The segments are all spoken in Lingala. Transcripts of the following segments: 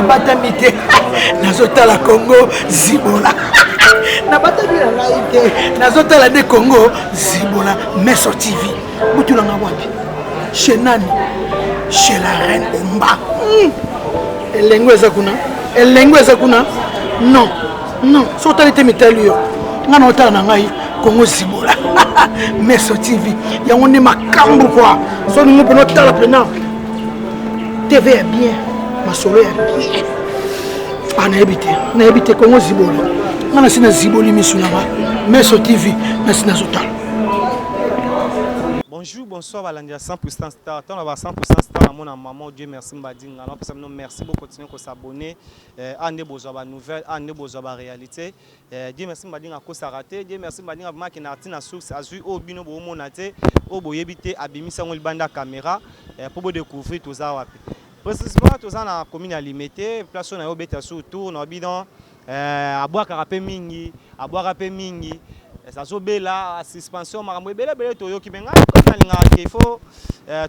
nabatami te nazotala Congo zibola nabatami na ngai te nazotala de Congo zibola Meso TV butulanga wapi chez nani chez la reine Omba elengo eza kuna non sotali te mitali yo ngana otala na ngai Congo zibola Meso TV yango ne makambo quoi so ningo pena otala pena TV est bien masolo est bien nayebi te Congo zibola ngana sina ziboli misunanga Meso TV na sina zotala. Bonjour, bonsoir, Valandia 100% Star. On va 100% Star à mon maman. Dieu merci, Mbadinga. Merci beaucoup, continuer à s'abonner. À ne besoin de nouvelles, à ne besoin de réalité. Dieu merci, Mbadinga, à cause raté. Dieu merci, Mbadinga, à qui n'a pas de source, à jouer au bino, au monate, au boyébité, à bimisa, on banda caméra, pour découvrir tout ça. Précisément, tout ça, on a commune à limiter. Place, on a obété sur le tour, on a bidon, à boire carapé mingi, à boire rapé mingi. Ça se bela suspension marambo bela toyo ki benga comme na linga il faut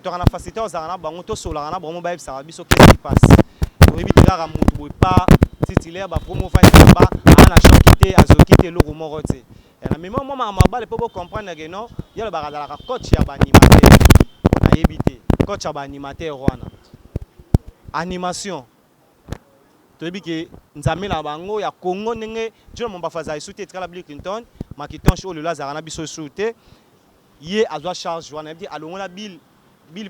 to kana facilité aux arana bango to sola na bango ba ça biso qu'est-ce qui passe to ebitira ka mutu boy pas titulaire ba promo fa ba ana chokité azokité lo rumorote na même moment mama le pour comprendre que non il y a le baradala ka coach ya ba animateur na yebité coach ya ba animateur wana animation to ebike nzambe na bango ya Congo ndenge John Mombafaza isouté tra la Bill Clinton makiton show le lazara na biso souté yé azwa charge wana dit alongola Bill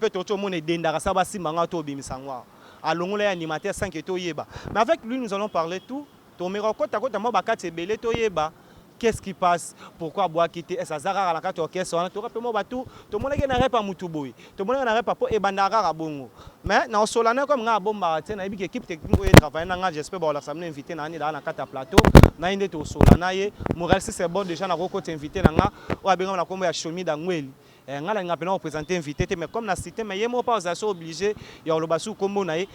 peut to mona dendaka sa ba simanga to bimisangwa alongola animateur 5 eto yeba mais avec lui nous allons parler tout to mero kota mo bakati ebele to yeba qu'est-ce qui passe pourquoi bois quitter esa zara la kati orchestre wana to rapemo batu to mona ke na repa mutu boy to mona na repa po ebandaka ka bongo mais na solana comme nga bomba te na ebiki équipe technique oyo travailler na nga j'espère ba la samedi invité na ani da na kata plateau na inde to solana ye moral si c'est bon déjà na ko invité na nga o abenga na kombo ya Shomi Dangweli nga la pena représenter invité mais comme na cité mais yemo pas aux obligé ya lo basu kombo na ye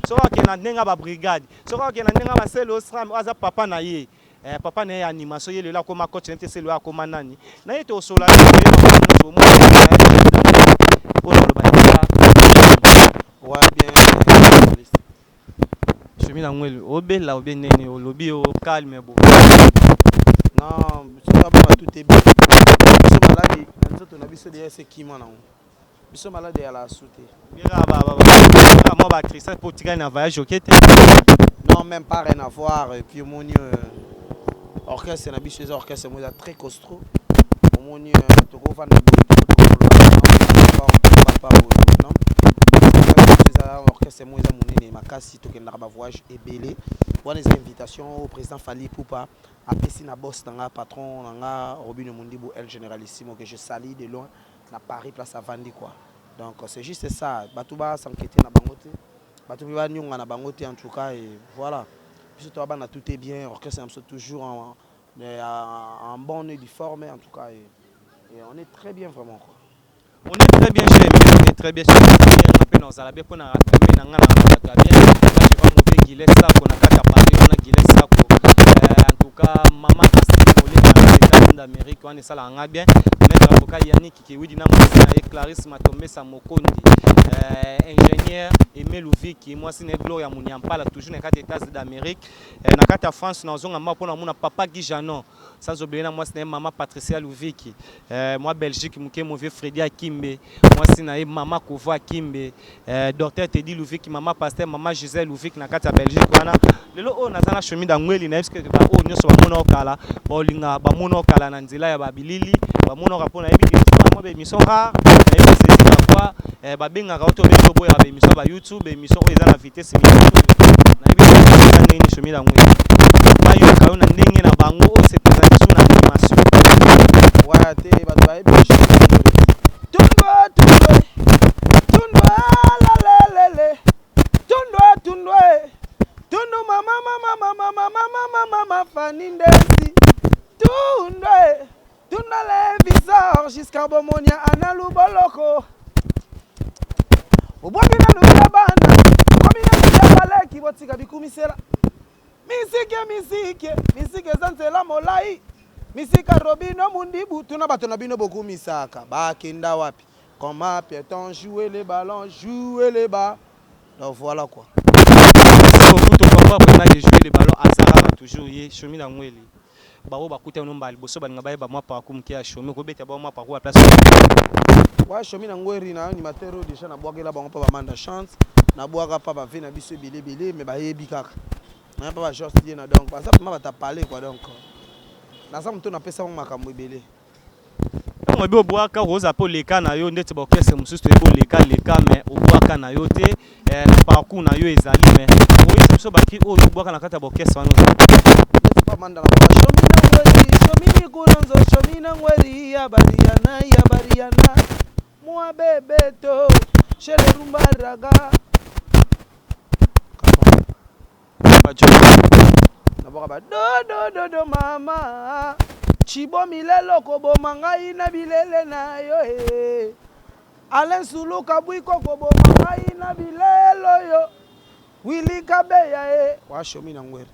soka ke na ndenga ba brigade soka ke na ndenga ba selo stram aza papa na ye papa na ye animation ye le la koma coach nte selo ya koma nani na ye to sola to mo ouais bien Shomi Dangweli obela obenene olobi o calme bo non ça va tout est bien biso malade nzoto na biso de c'est qui mana biso malade ya la souté bira moi ba Christian pour tirer na voyage OK non même pas rien à voir puis mon orchestre na biso orchestre moi très costaud mon to ko fa na orchestre moi monene makasi to kenda ba voyage ebelé wana les invitations au président Fali Poupa apesi na boss nanga patron nanga Robino Mundibu El Generalissimo que je salue de loin na Paris place à Vandi quoi. Donc c'est juste ça, Batouba s'enquêter na bangote, Batouba nyonga na bangote en tout cas et voilà. Puis toi na tout est bien, orchestre toujours en bonne et forme en tout cas et on est très bien vraiment quoi. On est très bien chez nous, on est très bien chez nous. On peut nous aller pour na bien na ngana na bien. Moi je vais monter Guillet ça qu'on a kata Paris, on a Guillet ça en tout cas maman d'Amérique on est ça là bien maître avocat Yannick qui oui dina moi c'est Clarisse Matombe Samokondi ingénieur Aimé Louviki moi c'est Gloria Muniampala toujours dans les États d'Amérique na kata France na zonga ma pona mona papa Guy Janon sans oublier na moi c'est maman Patricia Louviki moi Belgique muke mauvais Freddy Akimbe moi c'est na maman Kovo Akimbe docteur Teddy Louviki maman pasteur maman Gisèle Louviki na kata Belgique wana lelo o nazana Shomi Dangweli na eske ba o nyoso ba mona okala ba linga ba mona okala na nzela ya babilili ba mona rapona ebiki mo be mission rare na ebisi quoi ba benga ka to be to boya ba mission ba YouTube émission o eza na vitesse na ebisi na nini Shomi Dangweli ba yo ka yo na ndenge na bango o se présenter sur animation ouais te ba ba ebisi tundo la le tundo mama fanindesi tundo le visage jusqu'à bomonia analu boloko obwaki na lubia bana komi na lubia baleki botika bikumisela misike zanzela molai misika Robino Mundibu tuna bato na bino bokumisaka bakenda wapi comment peut-on jouer les ballons jouer les bas Donc voilà quoi. Merci beaucoup to papa pour de jouer le ballon Azara toujours yé Chomi na ngweli. Ba o ba kuta no mbali boso ba ngabaye ba mwa pa ku mkia Chomi ko beta ba mwa pa ku a place. Ouais, Chomi na ngweli na animateur déjà na boakela ba pa ba manda chance, na boaka pa ba vina biso bilé mais ba yebi kaka. Na pas ba juste na donc ça ma ta parler quoi donc. Na ça mto na pesa mo makambo ebele. On be oboaka roza po leka na yo ndeti ba kese mususu to ebo leka mais oboaka na yo te na parcours na yo ezali mais oyi biso baki o oboaka na kata ba kese wana ndeti pa manda na ba Chomi kuranzo Chomi na ngweri ya bariana moi bebeto chez les rumbaraga na boka ba do mama Chibo milelo kobo mangai na bilele na yo Alain Sulu kabui kobo mangai na bilelo yo Willy Kabeya wa Chomi na ngweri.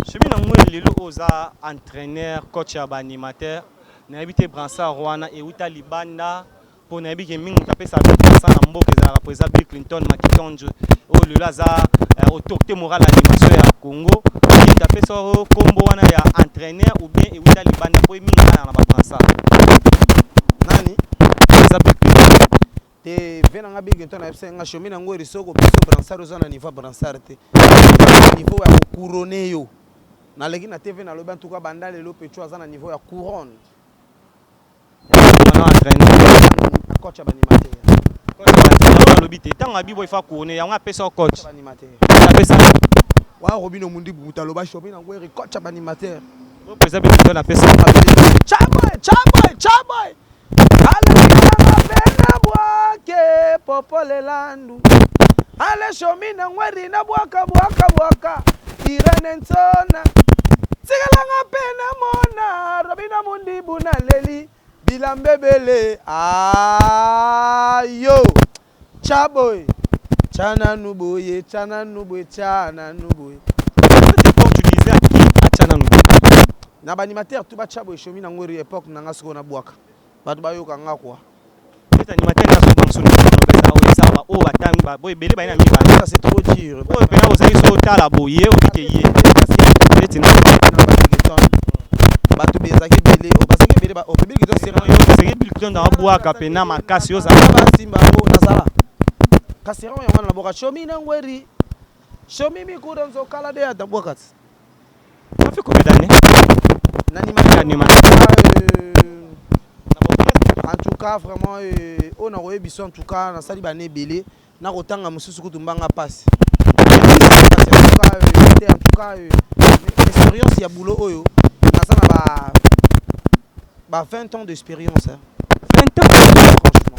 Chomi na ngweri lelo oza entraîneur, coach ya ba animateur na habité Bransard Rwanda et uta libanda pour na habité mingi tapesa ça na mboka za représenter Bill Clinton Makitonjo o lelo za autorité morale animation ya Congo. Tapesa kombo wana ya entraîneur ou bien et uta libanda pour mingi na ba Bransard. Nani? Ça te vena nga Bill Clinton na nga Chomi na ngweri soko biso Bransard za na niveau Bransard te. Niveau ya couronner yo. Na legi na TV na loba en tout cas banda lelo pecho za na niveau ya couronne. On entraîneur Coach animateur. Coach lobité tanga bibo ifa couronner ya nga pesa coach animateur. Pesa wa Robino Mundi buta loba Chomi na ngweri coach animateur. O pesa Bill na pesa Chaboy. Ale pena bwake popole landu. Ale Chomi na ngweri na bwaka. Irene Nsona. Sigalanga pena mona Robino Mundi buna leli bilambebele ayo Chaboy chana nuboye quand tu disais à qui achana nuboye na ba animateur tu ba Chaboy Chomi na ngweri époque na ngasiko na bwaka batu ba yoka ngakwa cet animateur na so dans son o ça ba o batang ba boy belé ba na mi ba ça c'est trop dur o pena o sai so tala boye o bikeye etina batu bezaki belé o basaki belé ba o public to sera yo c'est Bill Clinton na bwaka pena makasi yo za ba simba o na sala kasera ya wana na boka Chomi na ngweri Chomi mi kuranzo kala de ata bwaka ça fait combien d'années en tout cas vraiment on a reçu biso en tout cas na sali bané belé na kotanga mususu kutumbanga passe en tout cas expérience ya boulot oyo na sana ba 20 ans d'expérience 20 ans franchement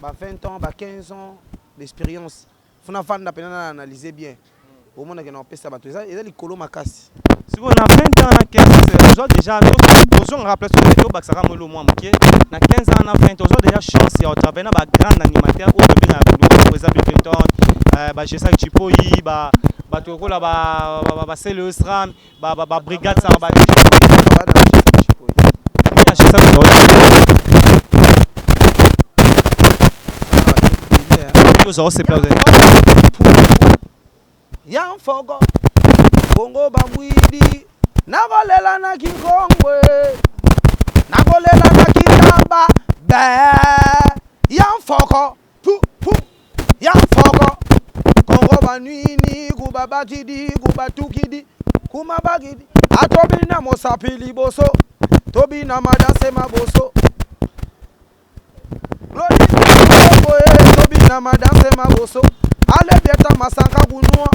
ba 20 ans ba 15 ans d'expérience funa fanda pena na analyser bien au monde que na pesa bato eza likolo makasi. Si on a 20 ans, 15 ans, déjà, nous avons rappelé sur le vidéo, na 15 ans, 20 ans, déjà chance à travers un grand animateur, au début, par exemple, Clinton, Jessa Chipoyi, c'est le SRAM, Brigade Sarabati. Yang fogo Bongo bamwidi nakolela na kikongwe nakolela na kitamba be yang fogo yang fogo Kongo banwini kubabakidi kubatukidi kumabagidi atobi na mosapili boso tobi na madanse maboso tobi na madanse maboso ale bieta masanka kunua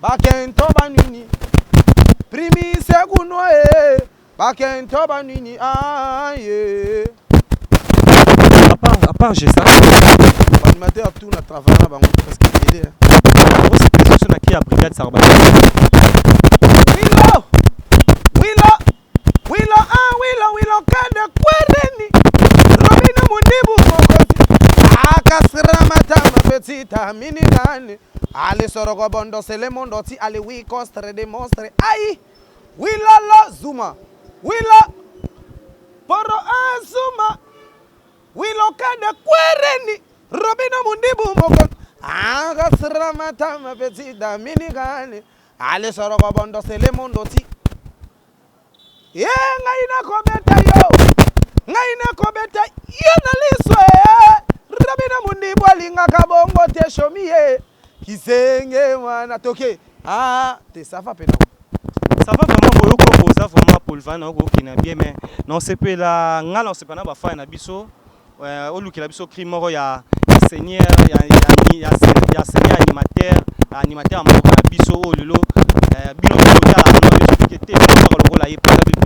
bakento banini primi seguno bakento banini aye à part j'ai ça animateur tout na travail na bango parce que aider c'est précision na qui a Brigade Sarabati Wilo kade kwereni Robino Mundibu mokosi akasira matama petita mini nani ale soroko bondo sele mondo ti ale wi kostre de monstre ai wila la zuma wila poro azuma wilo kade kwereni Robino Mundibu mokosi Ramata, ma petite Dominicane. Allez, sur le bondo, c'est le monde aussi. Yeah, ngaina kobeta yo. Ngaina kobeta yo na liswe. Rabina mundi bolinga kabongo te shomiye. Kisenge wana toke. Ah, te ça va pena. Ça va vraiment beaucoup ça vraiment pour le vent qui n'a bien mais non c'est pas la ngala c'est pas na ba fa na biso au luki la biso crime moro ya seigneur ya seigneur animateur moko na biso au lelo bino ko ya la no expliquer te ko ko la yepa da depuis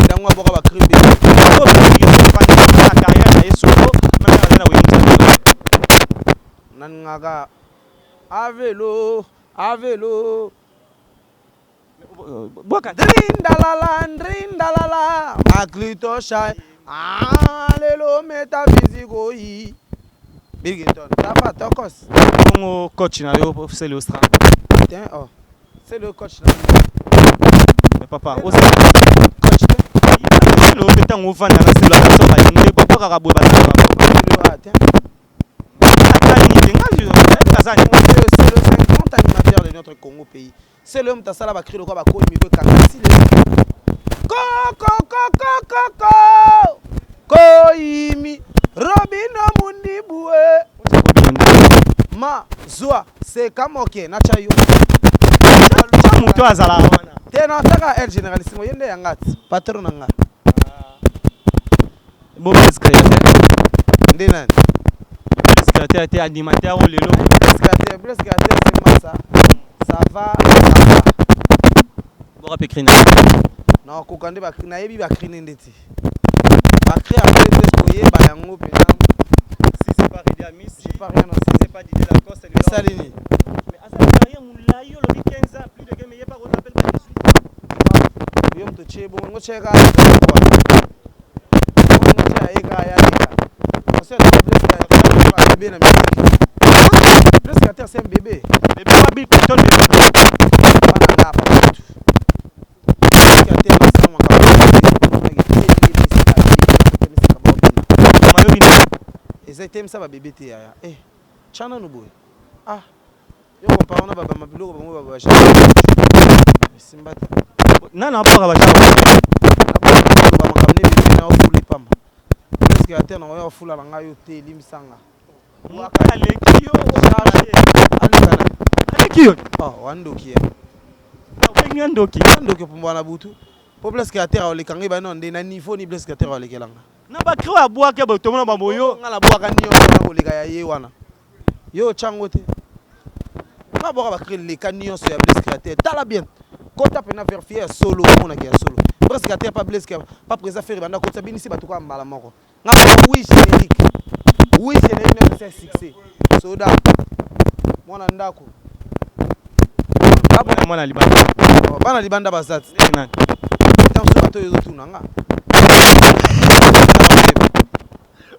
ndangwa boka ba crime ko ba carrière na solo même na winga nangaga avelo boka Drindalala Maklito shai Alelo metaphysico yi Birgiton Tafa tokos mon coach na yo c'est le Austral Tiens oh c'est le coach là mais papa aussi coach le betan au vent na c'est la personne ba inde papa ka bo ba tiens c'est le 50 animateur de notre Congo pays. C'est l'homme qui a créé le quoi ko mi ko Koimi Robino Mundibue Ma Zoa c'est comme ok nacha yo moto azala wana tena taka el généralissimo yende yangati patron nga bon secrétaire ndina secrétaire était animateur au lelo secrétaire c'est massa ça va bon rapé crine non kokande ba na yebi ba crine ndeti ba créer après des koye ba yango pena si c'est pas Ridi Amis c'est pas rien c'est pas Didier Lacoste c'est le Salini mais à sa carrière moulayo le 15 ans plus de game il pas on appelle pas dessus yom to chebo ngo cheka kwa ngo cheka eka ya eka c'est le bébé na presque terre c'est un bébé pas big piton pas na pas tout presque terre na sama ka exactement ça va bébé te ya eh chana no boy ah yo comparé na baba mabilo ko bango baba simbata nana pas ka bacha ba makamne bébé na ofuli pamba presque terre na yo ofula nga yo te limsanga mwaka lekio alekio oh wandoki wengandoki ndoki pour mwana butu po presque terre olekangi ba non de na niveau ni presque terre olekelanga na ba krewa abwa ke ba tomona ba moyo ngala bwaka niyo na boleka ya ye wana yo chango te na bwaka ba créer les canyons sur Blaise Créateur tala bien kota pena vérifier solo on a qui solo Blaise Créateur pas Blaise pas présent faire banda kota binisi ba to ka mbala moko nga oui générique ne c'est succès soda mwana ndako mwana libanda bana libanda bazati nani tanso bato yo tunanga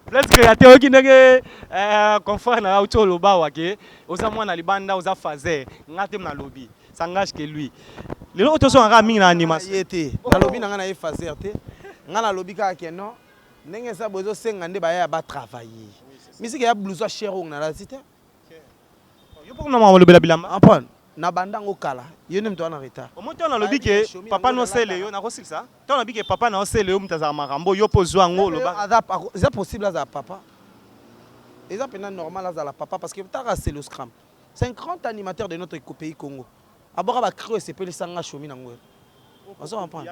Blaise Créateur qui ndenge confrère na auto loba wake oza mwana libanda oza fazer ngate na lobby s'engage que lui lelo auto so nga mingi na animation yete na lobby na nga na e fazer te nga na lobby ka ke non ndenge sa bozo senga nde ba ya ba travailler musique ya blues cher na la cité yo pour na ma lobela bilamba apon na bandango kala yo ne mto na retard au moins na lobby ke papa no sele yo na ko silsa to na bike papa na sele yo mutaza makambo yo pozwa ngo loba c'est possible za papa eza pena normal za la papa parce que tara c'est le scrum 50 animateurs de notre pays Congo abora ba créer c'est pele sanga chomi nango on s'en comprend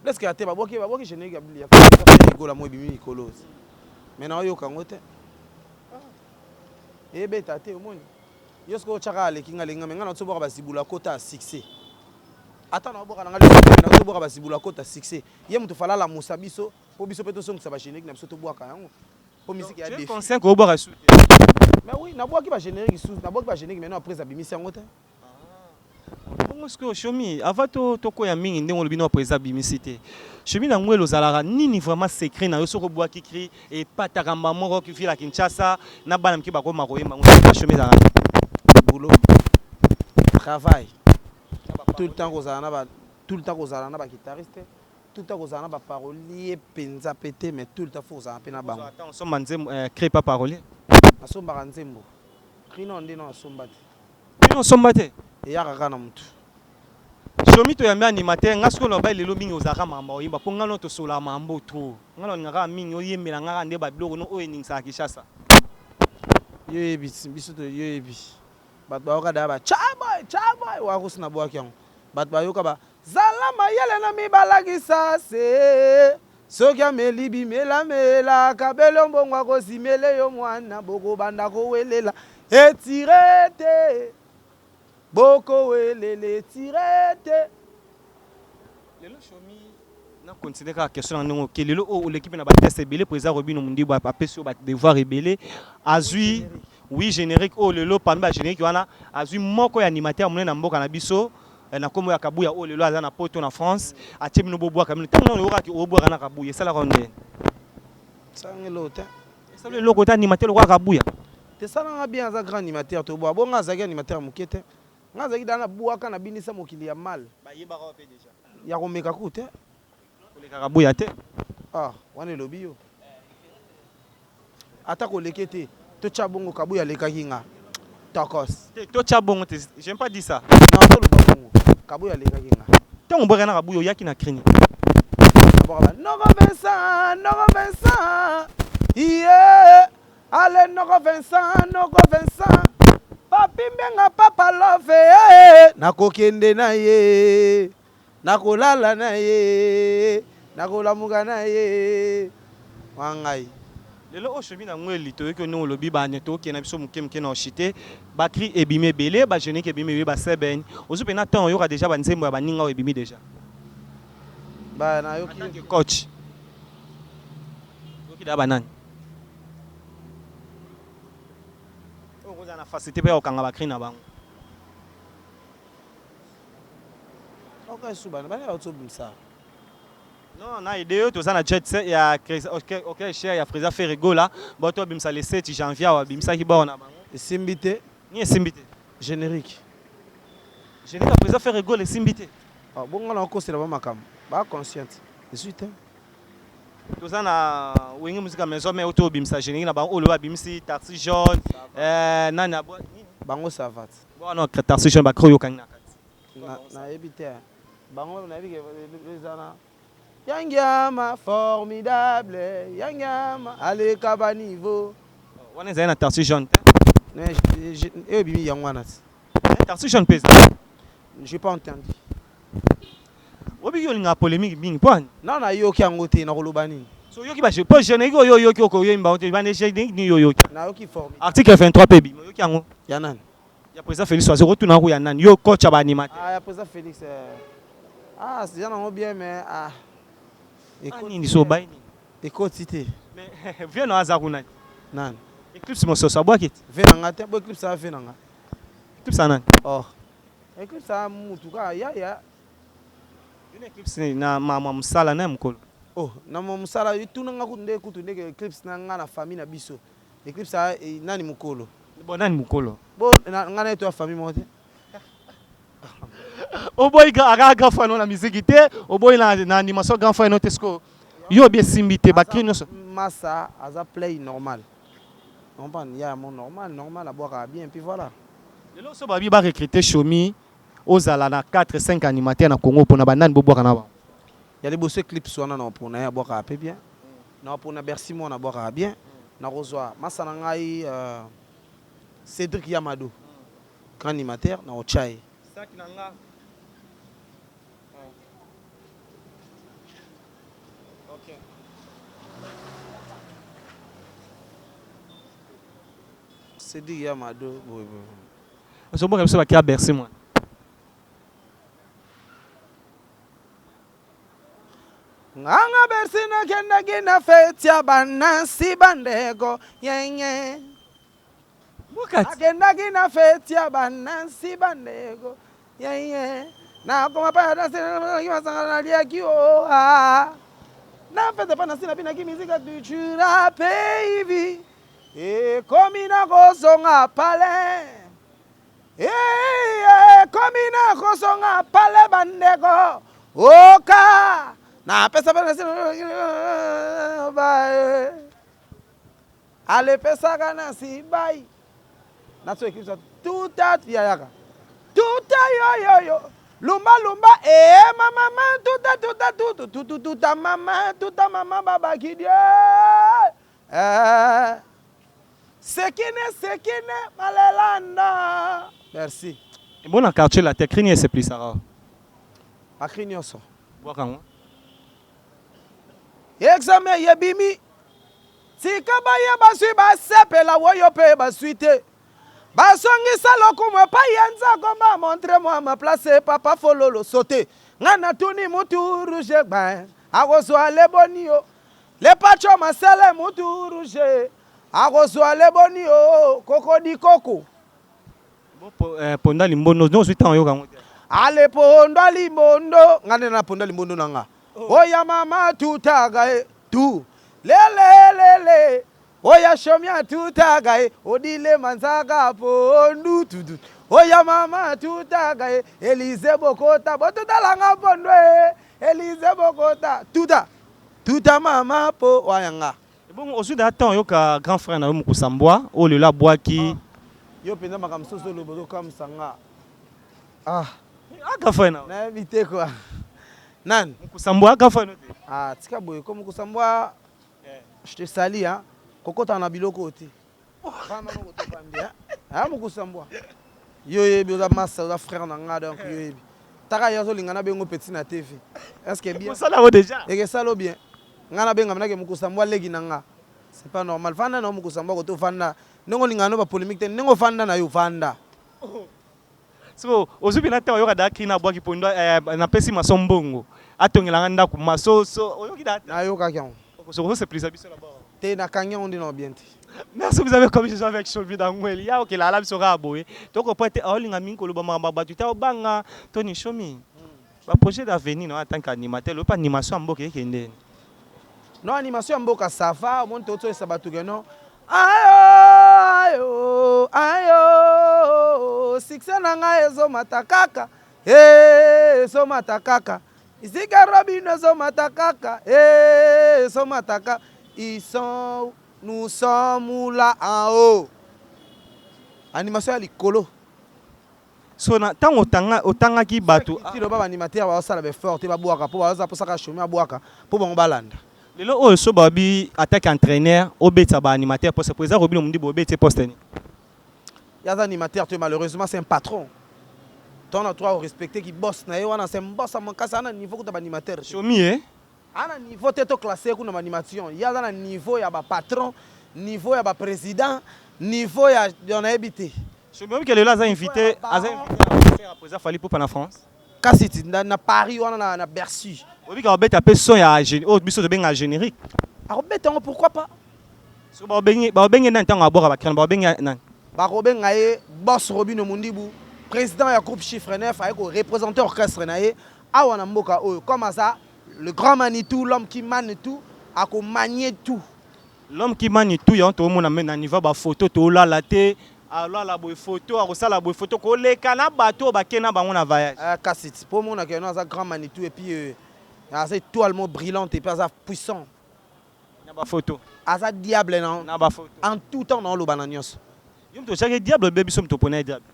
Blaise Créateur baboki générique ya bili ya ko la mo bimi kolos maintenant yo kangote ebe tate omoni yosko chaka alekinga lenga menga na tsoboka basibula kota succès ata na boka na ngali na tsoboka basibula kota succès ye mutu fala la musabiso po biso peto songa ba générique na biso to boka yango po musique ya défi conscient ko boka sou mais oui na boki ba générique sous na boki ba générique maintenant après ça bimisi yango te bongo ce que chomi avant to ko ya mingi ndenge lobi no après ça bimisi te chomi na ngwelo zalaka nini vraiment secret na yo soko boki cri et pataka mamo ki fila Kinshasa na bana mki bako makoyemba ngo chomi za boulot travail tout le temps qu'on a na ba guitariste tout à cause ba parolier penza pété mais tout le temps faut ça pena bango attends somba nzembo crée pas parolier asomba nzembo krino ndino asomba te non somba te e ya kaka na mutu Chomi to yambi animateur ngasko lo ba lelo mingi ozaka mamba oyimba po ngalo to sola mambo trop ngalo ngaka mingi oyembela ngaka nde ba biloko no oyeningisa Kishasa yebi biso to yebi bat ba oka da ba chaboy wa kusina bo akyango bat ba yoka ba zala mayele na mibalagisa se soki ameli mela kabelo mbongo akosimele yo mwana boko banda kowelela etirete boko welele etirete lelo Chomi na continuer ka question ndongo ke lelo o l'équipe na ba test belé président Robino Mundibo a papé ba devoir rebelle azui oui générique o lelo parmi ba générique wana azui moko ya animateur monene na mboka na biso na komo ya kabuya o lelo aza na poto na France atie bino boboa kamino tango no yoka ki oboa na kabuya sala ronde sangelo te ça le logo animateur ko kabuya te sala nga bien za grand animateur to boa bonga za animateur mokete nga za kidana buaka na binisa mokili ya mal ba yeba ko pe déjà ya komeka ku te le kabuya te ah wane lobi yo ata ko lekete to chabongo kabuya lekaki nga takos to chabongo te j'aime pas dire ça non to lo bongo kabuya lekaki nga tango boka na kabuya yaki na crine Noko Vincent yeah ale Noko Vincent papi mbenga papa love nakokende na ye nakolala na ye nakolamuka na ye wangai lelo o Chomi na ngweli to yeko no lobi ba ne to ke na biso muke na chité ba cri ebimé belé ba jeune ke ebimé ba seben ozupe na temps yoka déjà ba nzembo ya ba ninga o ebimi déjà ba na yoki en tant que coach yoki da banane o koza na facilité pe okanga ba cri na bango okay subana bana otobimsa non na idée to za na jet set ya OK cher ya Freza Ferrego là ba to bimsa le 7 janvier wa bimsa ki ba na bango simbité ni simbité générique générique Freza Ferrego le simbité ah bonga na ko sera ba makam ba consciente je suis te to za na wingi musique maison mais auto bimsa générique na bango o le ba bimsi taxi jaune nana bango savat bon non taxi jaune ba kroyo kanga na ebité bango na bige rezana Yangama formidable, Yangama allez kaba niveau. On est un taxi jaune. Mais je bimi yangwana. Taxi jaune pèse. J'ai pas entendu. Obi yo linga polémique bing point. Non na yo ki angote na kolobani. So yo ki ba je pas jeune yo ko yo imba on ba ne je ni yo. Na yo ki formidable. Article 23 pebi. Yo ki ango. Yanan. Ya président Félix Oise retourna ko yanan. Yo coach aba animateur. Ah ya président Félix ah c'est déjà bien mais ah écoute ni so bay ni. Écoute cité. Mais viens na azakuna. Nan. Eclipse mo so so boakit. Viens nga te bo eclipse ça viens nga. Eclipse nan. Oh. Eclipse ça mutu ka ya. Une eclipse na mama musala na mkolo. Oh, na mama musala ituna nga kutunde ke eclipse na nga na famille na biso. Eclipse ça nani mukolo. Bon nani mukolo. Bon nga na to famille mote. O boy ga grand frère na musique te, o boy na animation grand frère no tesco. Yo bien simbité ba crino so. Massa aza play normal. On pas il y a mon normal à boire bien puis voilà. Lelo so ba bi ba recruter Chomi ozala na 4-5 animateurs na Congo pour na banane bo boire na ba. Il y a des beaux clips sur na pour na boire bien. Na pour na Bercy mo na boire bien. Na rozwa Massa na ngai Cédric Yamado. Grand animateur na Ochai. Ça qui nanga. OK. Cédric Yamado. So bo ka ba Bercy moi. Nganga Bercy na kenda gina fetia banasi bandego yenye. Bukati. Agenda gina fetia banasi bandego yenye. Na koma pa na sina kimasanga lia kio na fete pa na sina bina ki musique culture pays e komina kozonga pale komina kozonga pale bandego oka Na pesa bana bye. Ale pesa kana si bye. Na so écrit ça tout à yaka. Tout à yo. Lumba mama tout à maman baba qui dit Sekine malelanda. Merci. Et bon, en quartier, la tête crinier, c'est plus ça. Ma crinier ça. Bois quand Examen yebimi. Tika baye basui basepe la woyo pe basuite. Basongisa lokumo pa yenza goma montre moi ma place papa fololo sauter. Ngana tuni mutu rouge ben. Agozwa le bonio. Le pacho masele mutu rouge. Agozwa le bonio koko di koko. Ponda limbondo no suite en yoga. Ale ponda limbondo ngane na ponda limbondo nanga. Oya mama tutaga tu. Le. Oya shomya tutaga odile manzaga pondu tudu. Oya mama tutaga Elize Bokota botuta langa pondo Elize Bokota tuta mama po wayanga. Bon, au sud d'attend yoka grand frère na Mukusambwa, o le la bois qui yo penda makamsoso lo bozo comme sanga. grand frère na. Na invité quoi. Nan Mukusambwa grand frère. tika boye comme Mukusambwa. Je te salue hein. Kokota na biloko te. Vraiment ko to bambia. Mukusambwa. Yo yebi oza massa oza frère na nga donc yo yebi. Taka yazo lingana bengo petit na TV. Est-ce que bien? Ça là déjà. Et que ça lo bien. Ngana benga mnake Mukusambwa legi na nga. C'est pas normal. Fanda na Mukusambwa ko to fanda. Ndongo lingano ba polémique te. Ndongo fanda na yo fanda. So, ozubi na te oyoka da kina bois qui pondo na pesi masombongo. Atongela nganda ku masoso oyoki da. Na yo ka kion. C'est plus habitué là-bas. Te na kanya on dit non bien. Merci, vous avez commis avec Chovi d'Angweli. Ya ok la lab sera aboé. Donc on peut être all in ko loba mamba tu ta obanga Tony Chomi. Ba projet d'avenir en tant qu'animateur, le pas animation mboka kende. Non animation mboka ça va, mon toto sabatu non. Ayo succès nanga ezo matakaka. Ezo matakaka. Isika Robin ezo matakaka. Ezo mataka. Nous sommes là en haut. Animation ya likolo. So na tango otanga ki bato. Ti lo ba animateur ba sala be fort te ba boaka po ba za po saka chomi aboaka po ba balanda. Lelo o so babi attaque entraîneur obeta ba animateur pour se présenter Robin Mundi bo obeta poste ni. Ya za animateur tu malheureusement c'est un patron. Ton a droit au respecter qui boss na yo wana c'est boss à mon cas na niveau ko ba animateur. Chomi eh. Ana niveau teto classé kuna animation. Ya za na niveau ya ba patron, niveau ya ba président, niveau ya on a habité. Chomi que lelo a invité à faire présenter Fally Poupa na France. Kasi na Paris wana na Bercy. Obi ka obeta pe son ya oh biso to benga générique. A obeta pourquoi pas? So ba bengi na ntango aboka ba ba bengi na. Ba benga ye boss Robin Mundibu, président ya groupe Chiffre 9 avec représentant orchestre na ye awa na mboka oyo comme ça le grand Manitou, l'homme qui manie tout, a manier tout. L'homme qui manie tout, il y a un niveau de photo, tu as la tête, alors la photo, la photo, les canards bateau, bakena bango voyage. Kassit, pour moi, on a un grand Manitou et puis c'est totalement brillante et puis puissant. Na photo. Asa diable non. Na photo. En tout temps dans le bananios. Yom to chaque diable bébé somme to poney diable.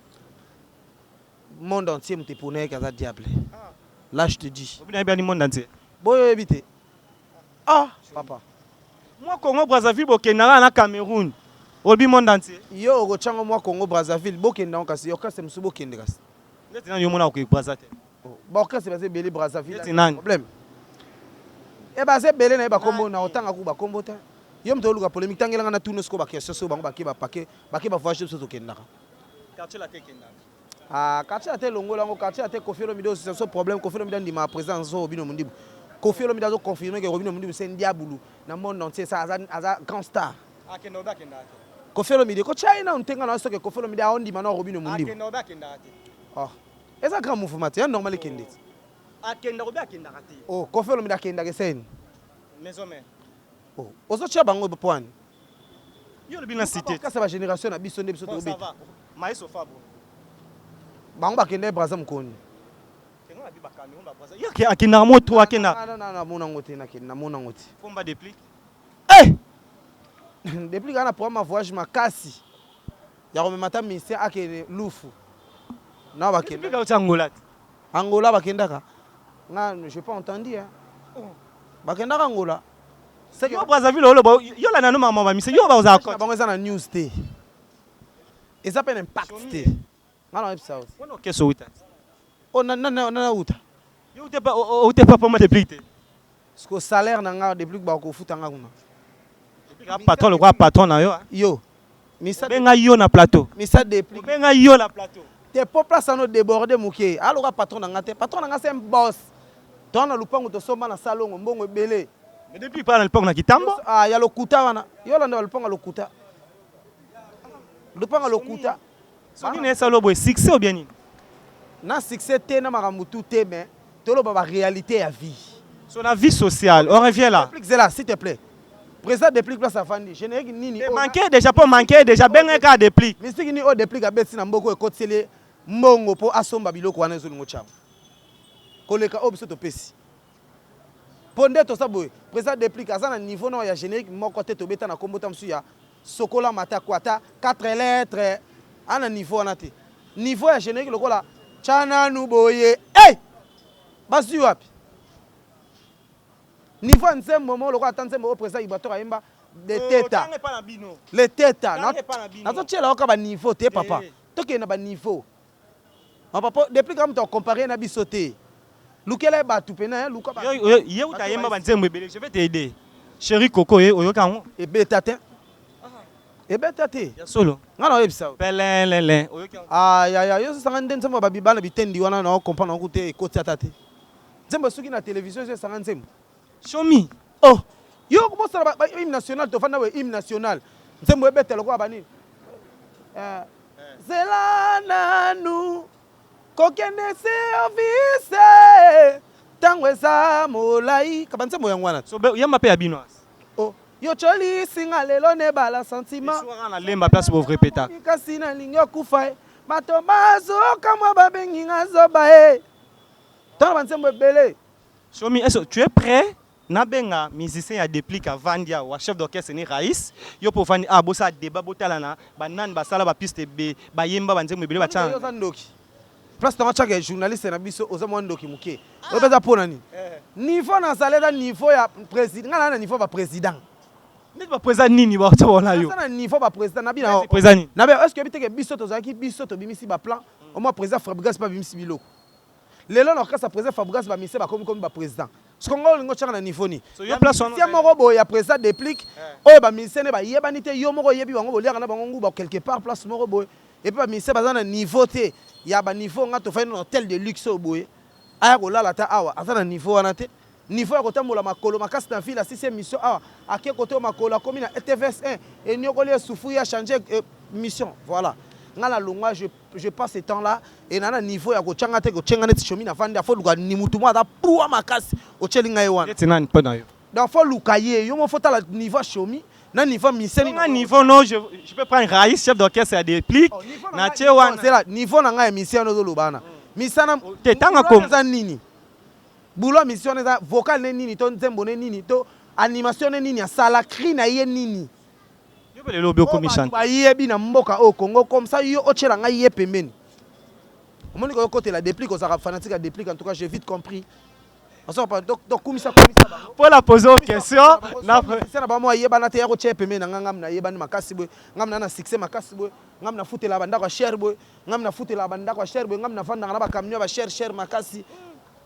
Monde entier me te poney qu'asa diable. Là je te dis. Obi na bien le monde entier. Boyo éviter. Papa. Moi Congo Brazzaville bokenda na Cameroun. Obi monde entier. Yo go chango moi Congo Brazzaville bokenda on kasi yoka c'est msubo kende kasi. Ndeti na yo mona ko Brazzaville. Boka c'est basé belé Brazzaville. Problème. E basé belé na ba kombo na otanga ku ba kombo ta. Yo mto luka polémique tangela na tuno sko ba question so bango ba ke ba paquet ba voyage so kenda. Quartier la kenda. Quartier ate longola ngo quartier ate Koffi Olomide c'est son problème Koffi Olomide ndi ma présence au Robin Mundibu. Koffi Olomide a confirmé que Robin Mundibu c'est un diable dans le monde entier ça a grand star. Kenda. Koffi Olomide ko China on tenga na so que Koffi Olomide a ondi mana Robin Mundibu. Kenda. Et ça grand mouvement c'est normal kende. Kenda kenda kati. Oh Koffi Olomide kenda ke sen. Maison mère. Oh ozo chia bango point. Yo le bilan cité. Ka sa génération na biso nde biso to ça va. Maïs au fabo. Bango ba kende Brazzaville mkoni. Kenga akendaka moto akendaka namona ngo te namona ngo te pomba déplique déplique ana programme voyage makasi ya komema ata ministère akende lufu na bakendaka Angola bakendaka nga je pas entendu hein bakendaka Angola yo Brazzaville yo la nano mama ba mise yo ba oza ko bango eza na news te eza pe impact te nga na website wono keso uta o na uta yo ute pa pomba déplique te parce que salaire na nga déplique ba ko futa nga kuna patron le quoi patron na yo yo misa benga yo na plateau misa déplique benga yo na plateau te popla sano déborder muke aloka patron na nga te patron na nga c'est un boss ton na lupango to somba na salongo mbongo ebele mais depuis pas na lupango na kitambo ah ya lokuta wana yo la na lupango lokuta so ni na salo boy succès ou bien ni na succès te na makambo tout te mais tolo ba réalité ya vie sur la vie sociale on revient là explique là s'il te plaît président déplique place afandi générique nini manquer déjà pas manquer déjà benga ka déplique mystique ni o déplique abeti na mboko ekoteli mbongo po asomba biloko wana ezo lingo chama koleka obiso to pesi ponde to saboy président déplique azana niveau na ya générique moko te to beta na kombota msu ya sokola mata kwata 4 lettres ana niveau na te niveau ya générique lokola chana nuboye basi wapi niveau nzembo mo lokola tanzembo o président ibatora yemba de teta le teta nazo tchela oka ba niveau te papa toke na ba niveau papa depuis quand tu comparer na bisoté lukela ba tupena luka ba ye utayemba ba nzembo ebele je vais t'aider chéri coco oyoka ebetate ebetate ya solo ngana webisa pelelele oyoka ya yo sanga nzembo ba bibana bitendi wana na comprendre ko te ko tatate nzembo suki na télévision je sanga nzembo show me oh yo ko bosala ba hymne national to fanda we hymne national nzembo ebetelo ko bani zelana nu kokende service tango eza molai kabanze moya ngwana so yamba pe ya bino oh yo choli singa lelo ne bala sentiment so na lemba place pour répéter kasi na lingi okufa matomazo kama babengi ngazoba tant banze mo belé show me est-ce tu es prêt na benga musicien ya déplique avandia wa chef d'orchestre ni Raïs yo pour fandi bosa débat botalana banane basala ba piste be bayemba banze mo belé ba tchana place dans chaque journaliste na biso oza mwandoki muke obeza pona ni niveau na saleda niveau ya président ngana na niveau ba président nit ba président nini ba tona yo na niveau ba président na bina président ni na be est-ce que biteke biso tozaki biso to bimisi ba plan au moins président Fabregas pas bimisi biloko lelo na kasa président Fabregas ba mise ba comme ba président ce qu'on ngolo ngo tchana na niveau ni yo place on ya moko boy ya président déplique o ba mise ne ba yeba ni te yo moko yebi bango bolia na bango nguba quelque part place moko boy et puis ba mise ba na niveau te ya ba niveau nga to fa un hôtel de luxe au boye aya ko lala ta awa azana niveau wana te niveau ya kotambola makolo makasi na fila 6e mission awa ake koto makolo komi na TVS 1 et nyoko le souffou ya changer mission voilà nga la longwa je passe ce temps là et nana niveau ya ko changa te ko chenga net chomi na fandi afo luka ni mutu mwa da puwa makasi o chelinga yewana eti nani pona yo donc faut luka ye yo mo fota la niveau chomi na niveau miseni na niveau non je peux prendre Raïs chef d'orchestre à déplique na chewana c'est là niveau na nga mission no lobana misana te tanga comme ça nini bulo mission na vocal ne nini to nzembo ne nini to animation ne nini sala cri na ye nini yo le lobby ko mission ba yebi na mboka au Congo comme ça yo ochela nga ye pembeni omoni ko côté la déplique aux arabes fanatiques à déplique en tout cas j'ai vite compris. Donc, pour la poser aux questions, na ba mo yeba na te ya ko chepe me na ngam na yeba ni makasi boy ngam na succès makasi boy ngam na futela banda ko cher boy ngam na futela banda ko cher boy ngam na fanda na ba camion ba cher makasi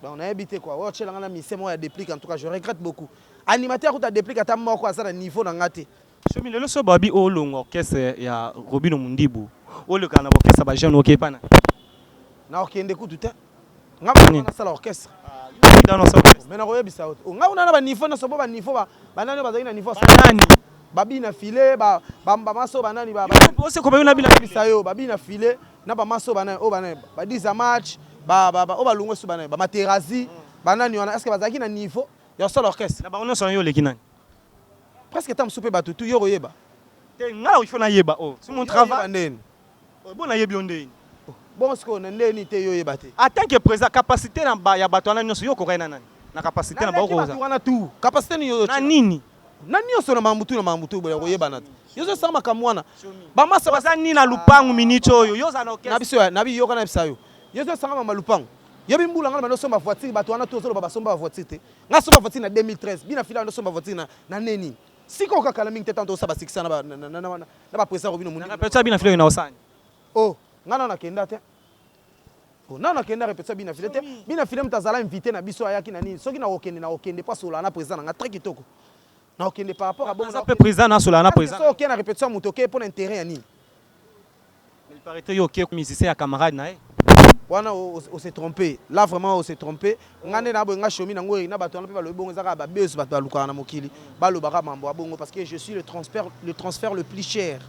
donc on a évité quoi o chela ngana mise mo ya déplique en tout cas je regrette beaucoup animateur ko ta déplique ata moko asa na niveau na ngate somi lelo so babi o longo orchestre ya Robino Mundibu o le kana orchestre ba jeune OK pana na okende kutu te ngam na sala orchestre dans nos orchestre mais na koyebisa auto ngam na ba niveau na so ba niveau ba nani bazaki na niveau nani babi na filet ba maso banani ba o se ko ba na bila bisayo babi na filet na ba maso banani o banani ba 10 match ba o ba lungo su banani ba materazi banani wana est-ce que bazaki na niveau ya solo orchestre na ba on so yo le kinani presque tam souper batutu yo koyeba te ngala il faut na yeba o c'est mon travail ndeni o bona yebi ondeni Bon, ce qu'on a n'était yo yebate. En tant que président, capacité na ba ya bato na nyonso yo ko nani. Na capacité na ba ko za. Na tout. Capacité ni yo. Na nini? Na nyonso na mamutu boya ko yebana. Yo zo sama kamwana. Ba masa baza ni na lupangu minute oyo. Yo za na orchestre. Na biso na bi yo kana bisayo. Yo zo sama mama lupangu. Yo bimbula ngana no somba voiture bato wana to zo ba somba voiture te. Nga somba voiture na 2013. Bina fila no somba voiture na neni. Siko kakala mingi tetanto sa ba 600 na ba président Robino Mundi. Na pesa bina fila na osani. Oh, ngana na kenda te. Oh, na kenda répéter bina file te. Bina file mtazala invité na biso ayaki na nini. Soki na okende pas sola na président na très kitoko. Na okende par rapport à bon ça peut président na sola na président. So okende na répétition mutoke pour intérêt ani. Il paraît que yo ok musicien ya camarade na e. Wana on s'est trompé. Là vraiment on s'est trompé. Ngane na bonga shomi na ngoi na bato na pe ba lo bongo zaka ba beus bato luka na mokili. Ba lo baka mambo bongo parce que je suis le transfert le plus cher.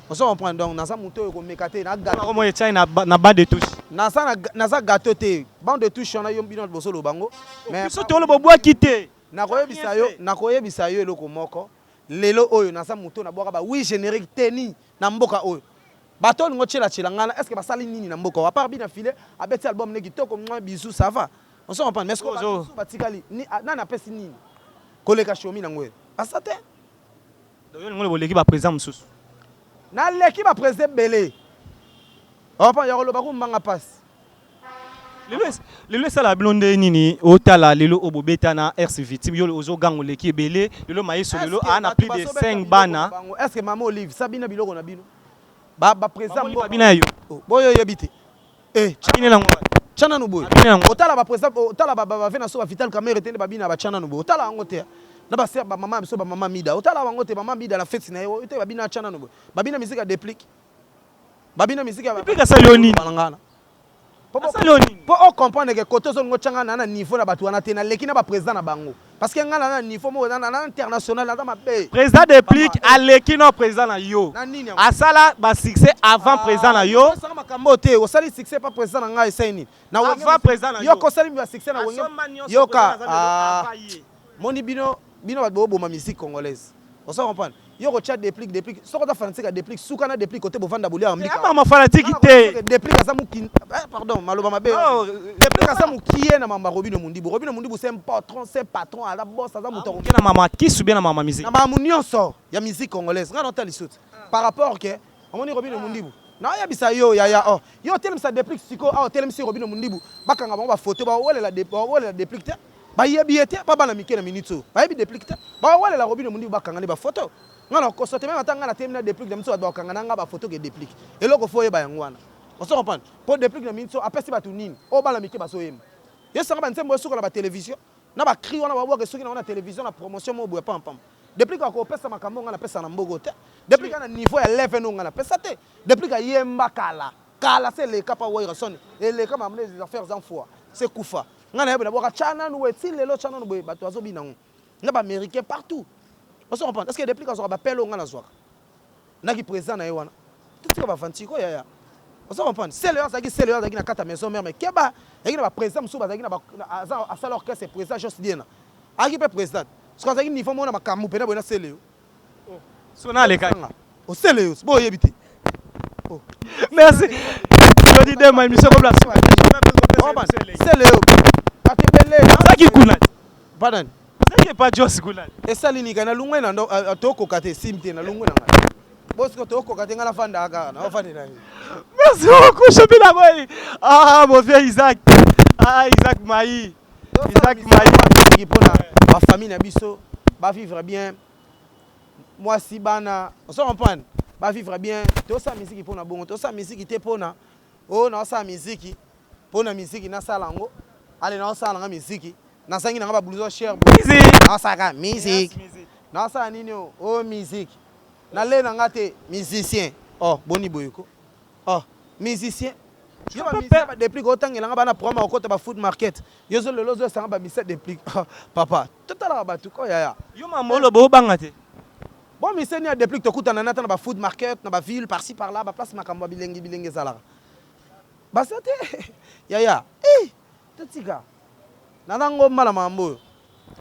On s'en prend donc dans un moto ko mekate na gâteau. Comment y tient na bas de touche. Na ça gâteau te. Bande de touche on a yom bino bosolo bango. Mais so to lo bobo kité. Na koyebisa yo eloko moko. Lelo oyo na sa moto na boka ba oui générique teni na mboka oyo. Bato ngo chela ngana est-ce que basali nini na mboka? À part bina filé abeti album ne kitoko mwa bisou ça va. On s'en prend mais est-ce que batikali ni na na pesi nini? Koleka shomi na ngwe. Asate. Donc yo ngolo boleki ba président mususu. Na leki ba président belé. On pa ya koloba ko mbanga passe. Lelo sala blonde nini otala lelo obobeta na RC victime yo ozo gango leki belé lelo maïso lelo ana plus de 5 bana. Est-ce que maman Olive sabina biloko na bino? Ba président babina yo. Boyo yebite. Chine lango. Chana no boy. Otala ba président otala ba vena so ba vital camera tende babina ba chana no boy. Otala ngo te. Na ba ser ba maman biso ba maman mida. Otala ngo te maman mida la fête na yo. Ote babina chana no boy. Babina musique a déplique. Babina musique a déplique ça yoni. Balangana. Pour comprendre que côté zone ngo changa na niveau na batu wana te na leki na ba président na bango. Parce que ngana na niveau mo na international na ma be. Président déplique à leki no président na yo. Asala ba succès avant président na yo. Ça makambo te. O sali succès pas président na nga eseni. Na avant président na yo. Yo ko sali ba succès na wenge. Yo ka moni bino ba bo ma musique congolaise. On s'en comprend. Yo ko chat déplique soko ta fanatique déplique suka na déplique côté bovanda bolia ambika. Ma fanatique te. Déplique ça muki pardon maloba mabe. Déplique ça muki na mamba Robino Mundi c'est un patron à la boss ça muto. Na mama qui subia na mama musique. Na mama nyonso ya musique congolaise. Nga nota lisuti. Par rapport que omoni Robino Mundi na ya bisa yo ya oh yo telem ça déplique siko telem si Robino Mundi bakanga bango ba photo ba wole la déplique te. Ba yebi te pa bana mike na minute. Ba yebi déplique te. Ba wole la Robino Mundi bakanga ni ba photo. Ngana ko sote même atanga na temina déplique de mso ba bakanga nga ba photo ke déplique. Eloko foye ba yangwana. On se comprend. Pour déplique na minute apesi ba tunini. O bana mike ba so yem. Yo sanga ba nsembo suko na ba télévision. Na ba cri wana ba boke soki na télévision na promotion mo boye pam pam. Déplique ko pesa makambo nga na pesa na mbogo te. Déplique na niveau ya level no nga na pesa te. Déplique yemba kala. Kala c'est le capa wa irasoni. Et le capa amener des affaires en foi. C'est kufa. Nga na yeba na boka chana no weti lelo chana no boye ba to azobi na ngo. Na ba américain partout. On se comprend. Est-ce que déplique ça ba pelo nga na zoaka. Na ki président na yewana. Tout ce que ba fantiko ya. On se comprend. C'est le ça qui na kata maison mère mais keba. Et na ba président musu ba na ba à ça l'orchestre c'est président juste bien. Aki pe président. Ce qu'on a dit niveau mona makamu pena bona c'est le. Sona le kanga. O c'est le. Bo yebite. Merci. Je dis demain émission comme la c'est le. Atebele. Ça qui kuna. Pardon. Ça qui pas Jos kuna. Et ça lini kana lungwe na toko kate simte na lungwe na ngala. Bosko toko kate ngala fanda aka na ofani na. Merci beaucoup Chopila boy. Ah mon vieux Isaac. Ah Isaac Maï. Isaac Maï qui pona ma famille na biso ba vivre bien. Moi si bana, on se comprend. Ba vivre bien. To sa musique pona bongo, to sa musique te pona. Oh na sa musique. Pona musique na sala ngo. Allez na sala nga musique. Na sangi na ba blouson cher. Na saka musique. Na sa nini oh musique. Na le na ngate musicien. Oh boni boyoko. Oh musicien. Yo ba misé ba déplique autant ngelanga bana promo okota ba food market. Yo zo lelo zo sanga ba misé déplique. Papa, totala ba tuko ya. Yo mamolo bo banga te. Bon misé ni a déplique to kuta na nata na ba food market na ba ville par ci par là ba place makambo bilengi zala. Ba sote. Ya. Totika. Na nango mala mambo.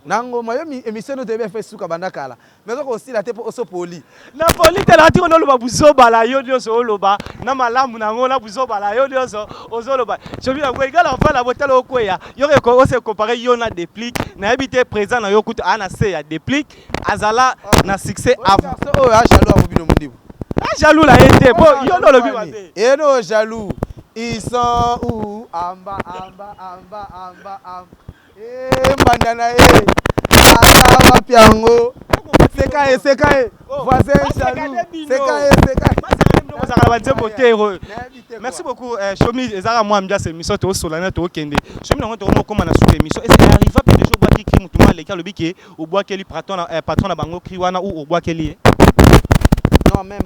Nango mayo émission no tebe fait suka bandakala. Mais aussi la tepo oso poli. Na poli te la tiro no loba buzoba la yo nyoso loba. Na malamu nango na buzoba la yo nyoso ozoloba. Chomi na kwega la fa la botelo okweya. Yo ko ose comparer yo na déplique. Na habité présent na yo kutu ana se ya déplique. Azala na succès avant. Oh jaloux Robino Mundibu. Ah jaloux la été. Bon yo no lobi baté. Et no jaloux. Ils sont où? Amba. Mbandana Ata piango. Sekae. Voisin jaloux. Sekae. Merci beaucoup Chomi ezara moi mbia c'est mission to solana to kende. Chomi na to mo koma na sous émission. Est-ce qu'il arrive pas de jour bois qui mutuma le ka lobiki au bois keli patron na bango kriwana ou au bois keli. Non même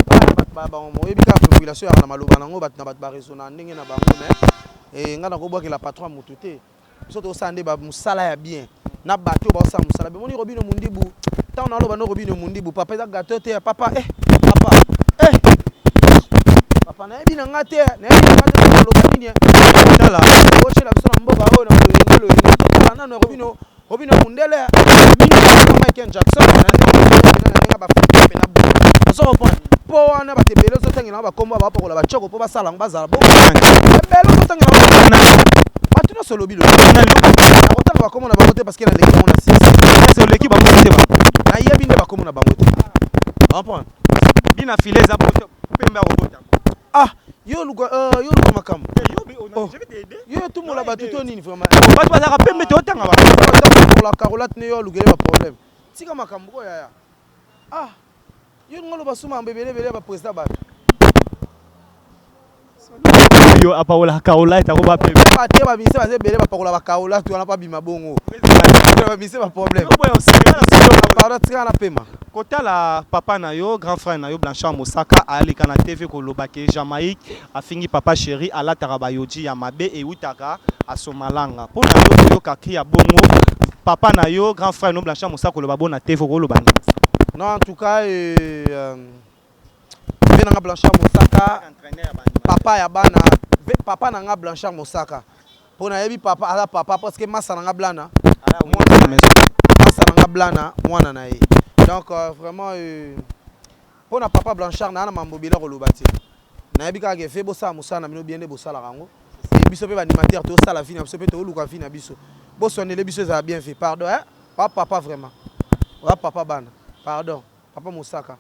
pas ba mo ebika population ya na maloba nango bat na bat ba résonner ndenge na bango mais et ngana ko bois que la patron mutute. Surtout sande ba musala ya bien. Na bato ba sa musala be moni Robino Mundibu. Tant na loba no Robino Mundibu papa za gâteau te papa papa na ebi na ngate na loba nini tala o chela biso na mboka o na lo tala na Robino Mundele Michael Jackson na ba fete na bo so point po wana ba tebele so tangina ba komba ba pokola ba choko po ba sala ngba bo belo so tangina ba tu no solo bilo na otanga ba komona ba mote parce que na l'équipe on a 6 c'est l'équipe ba mote ba na yebi ne ba komona ba mote on point bina filé za pemba robota. Ah, yo makam. Je vais t'aider. Yo tout mon la batuto nini vraiment. Ba tu vas rappeler mais tu otanga ba. Pour la carolate ne yo lugele ba problème. Tika makam ko ya. Ah. Yo ngolo basuma mbebele ba président ba. Yo apaola kaola eta ko ba pe. Ba te ba mise ba zebele ba pakola ba kaola tu na pas bima bongo. Ba mise ba problème. Pardon tika na pema. Kota la papa na yo, grand frère na yo Blanchard Mosaka alika na TV ko lobake Jamaïque afingi papa chéri ala tarabayoji ya mabe e utaka asomalanga. Po na yo yo kaki ya bongo papa na yo grand frère no Blanchard Mosaka loba bona TV ko lobanga. Non en tout cas venanga Blanchard Mosaka papa ya bana papa nanga Blanchard Mosaka. Po na yebi papa ala papa parce que massa nanga blana. Massa nanga blana mwana na ye. Donc vraiment pour na papa Blanchard na mambobila ko lobati na yebika ke fe bosa musana mino bien de bosa la rango et biso pe animateur to sala fini biso pe to luka fini na biso boso ne le biso ça a bien fait pardon hein papa vraiment papa bana pardon papa Mosaka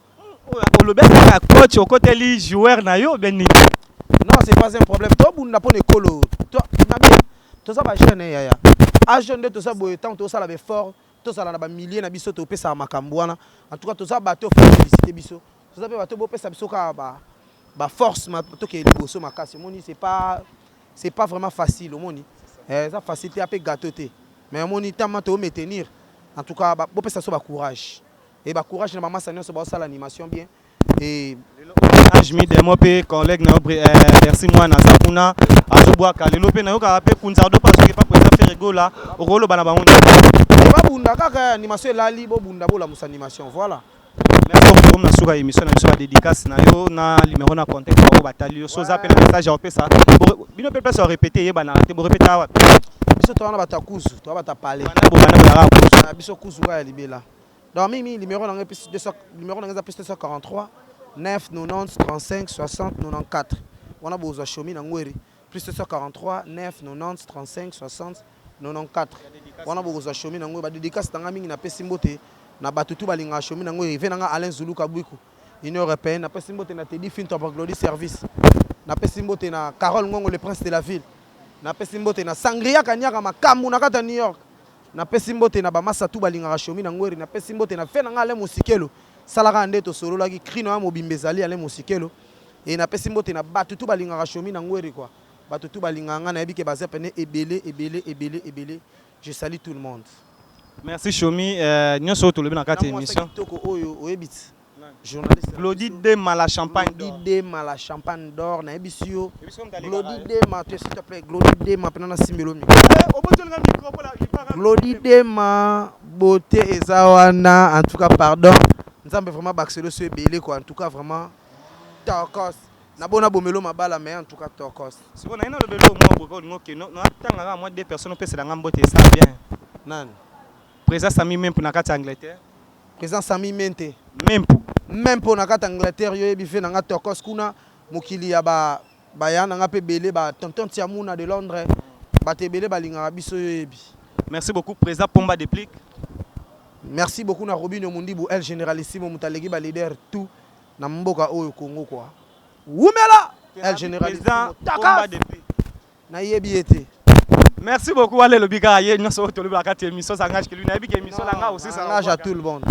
o lobeka coach au côté li joueur na yo ben non c'est pas un problème to bunda pour école to na bien to ça ba jeune ya a jeune de to ça boy tant to sala be fort to sala na ba milliers na biso to pesa makambwana en tout cas to ça bateau faut féliciter biso to ça pe bateau bo pesa biso ka ba force ma to ke liboso makasi moni c'est pas vraiment facile au moni ça facilité après gâteau té mais moni tellement to maintenir en tout cas bo pesa so ba courage et ba courage na mama sanyo so ba sala animation bien et Ajmi demo pe collègue na merci moi na zakuna azobwa kalelo pe na yo ka pe kunzardo parce que pas président Ferregola rolo bana ba honda ba bunda kaka animation lali bo bunda bo la musa animation voilà. Merci beaucoup na suka émission na biso ba dédicace na yo na numéro na contact ko batali yo so za pe na message au pesa bino pe pesa répéter ye bana te bo répéter wa biso to wana batakusu to bata parler bana kusu na biso kusu wa libela donc mimi numéro na ngepisi 200 numéro na ngeza 243 9 90 35 60 94 wana bozo chomi na ngweri plus 243 9 90 35 60 94 wana bozo chomi na ngweri ba dédicace tanga mingi na pesi mbote na batutu balinga chomi na ngweri venanga Alain Zulu Kabwiku Union européenne na pesi mbote na Teddy Finto pour Glody Service na pesi mbote na Carole Ngongo le prince de la ville na pesi mbote na Sangria Kanyaka makambu na kata New York na pesi mbote na bamasa tu balinga chomi na ngweri na pesi mbote na venanga Alain Musikelo salaka ndeto solo laki krino ya mobimbezali Alain Musikelo et na pesi mbote na batutu balinga chomi na ngweri quoi batutu balinga nga na yebike baza pene ebele je salue tout le monde. Merci Chomi nyoso to lobi na kati émission toko oyo oyebit journaliste Glody Dema la champagne Glody Dema la champagne d'or na ebisio Glody Dema s'il te plaît Glody Dema pena na simbelo mi Glody Dema beauté ezawana en tout cas pardon nzambe vraiment baxelo so ebele quoi en tout cas vraiment tokos na bona bomelo mabala mais en tout cas tokos si on a ina le belo mo boko ngoke no tanga moi deux personnes peut se la ngambote ça bien nan président Sami même pour nakati Angleterre. Président Sami Mente. Même pour nakati Angleterre yo yebi fait nanga tokos kuna mokili ya ba ya nanga pe belé ba tonton Tiamuna de Londres ba te belé ba linga biso yo yebi. Merci beaucoup président Pomba Déplique. Merci beaucoup na Robinho Mundibu El Generalissimo mutalegi ba leader tout na mboka oyo Congo quoi. Wumela El Generalissimo Pomba Déplique. Na yebi été. Merci beaucoup allez le bika ye nous sommes tolu bakati émission sangage que lui na yebi émission langa aussi ça engage à tout le monde.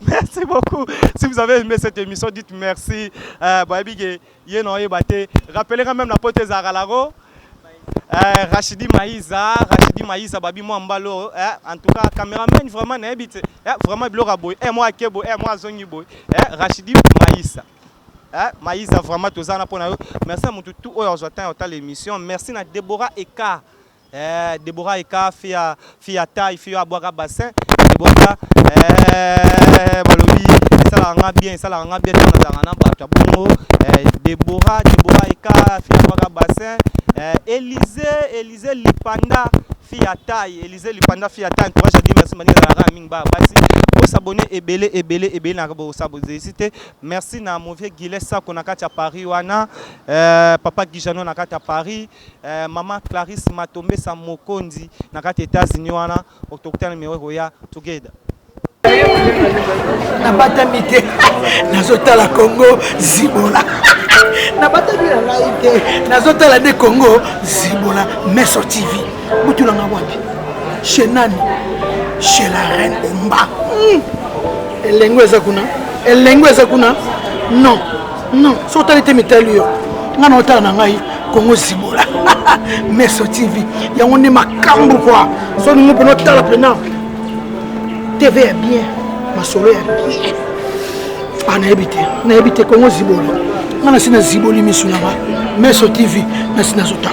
Merci beaucoup. Si vous avez aimé cette émission, dites merci. Rappelez quand même la pote Zaralago. Rachidi Maïsa, Babi Mwambalo. En tout cas, caméraman vraiment n'habite. Vraiment Blora Boy. Moi Kebo, moi Zongi Boy. Rachidi Maïsa. Maïsa vraiment tous en apprenant. Merci à tout au l'émission. Merci à Déborah Eka. Déborah Eka, fille à taille, fille à boire bassin. Déborah, balobi, ça la bien, ça la bien dans Déborah Eka, fille à boire bassin. Élisée Lipanda, fille à taille, Élisée Lipanda, fille à taille. Toi, je dis merci, Mani Zara Mingba, basi. Pour s'abonner, et n'a pas s'abonner. Merci à mon vieux Guilessa qu'on a à Paris, wana. Papa Guijano n'a à Paris. Maman Clarisse Matombe Samokondi n'a qu'à États-Unis, wana. Autochtone numéro Roya, together. Nabatamite, Nazotala Congo, Zibola. Nabatamite la live, Nazotala de Congo, Zibola, Meso TV. Boutulanga wapi? Chez Nani, chez la reine Omba. Elengwe zakuna. Non, non, sotali te metalio. Ngana otala na ngai Congo Zibola. Meso TV. Yango ni makambu quoi. So ni mpo notala pena. TV est bien, ma solo est bien. Ah, na habité Congo Zibola. On a Ziboli Missunama, Meso TV, na Sinazota.